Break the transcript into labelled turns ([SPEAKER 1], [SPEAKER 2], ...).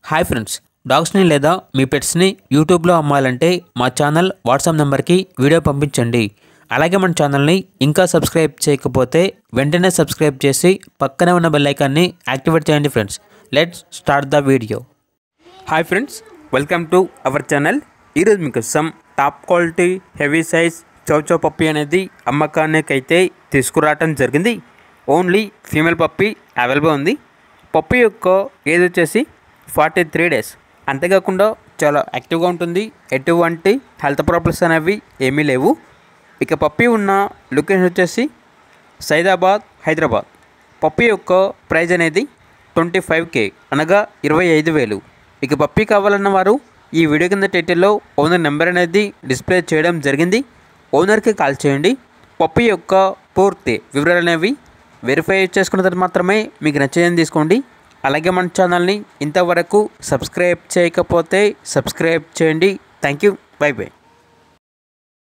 [SPEAKER 1] Hi friends, డాగ్స్ని లేదా మీ పెట్స్ని యూట్యూబ్లో అమ్మాలంటే మా ఛానల్ వాట్సాప్ నెంబర్కి వీడియో పంపించండి. అలాగే మన ఛానల్ని ఇంకా సబ్స్క్రైబ్ చేయకపోతే వెంటనే సబ్స్క్రైబ్ చేసి పక్కనే ఉన్న బెల్ ఐకాన్ని యాక్టివేట్ చేయండి. Friends, let's start the video. Hi friends, welcome to our channel. ఈరోజు మీకోసం top quality heavy size chow chow puppy అనేది అమ్మకానికైతే తీసుకురావటం జరిగింది. ఓన్లీ ఫీమేల్ పప్పీ అవైలబుల్ ఉంది. పప్పీ యొక్క ఏజ్ వచ్చేసి 43 days. అంతేకాకుండా చాలా యాక్టివ్గా ఉంటుంది. ఎటువంటి హెల్త్ ప్రాబ్లమ్స్ అనేవి ఏమీ లేవు. ఇక పప్పీ ఉన్న లొకేషన్ వచ్చేసి సైదాబాద్, హైదరాబాద్. పప్పీ యొక్క ప్రైజ్ అనేది 25K, అనగా 25,000. ఇక పప్పీ కావాలన్న వారు ఈ వీడియో కింద టైటిల్లో ఓనర్ నెంబర్ అనేది డిస్ప్లే చేయడం జరిగింది. ఓనర్కి కాల్ చేయండి. పప్పీ యొక్క పూర్తి వివరాలు అనేవి వెరిఫై చేసుకున్న తర్వాత మాత్రమే మీకు నచ్చేదని తీసుకోండి. అలాగే మన ఛానల్ని ఇంతవరకు సబ్స్క్రైబ్ చేయకపోతే సబ్స్క్రైబ్ చేయండి. Thank you. By by.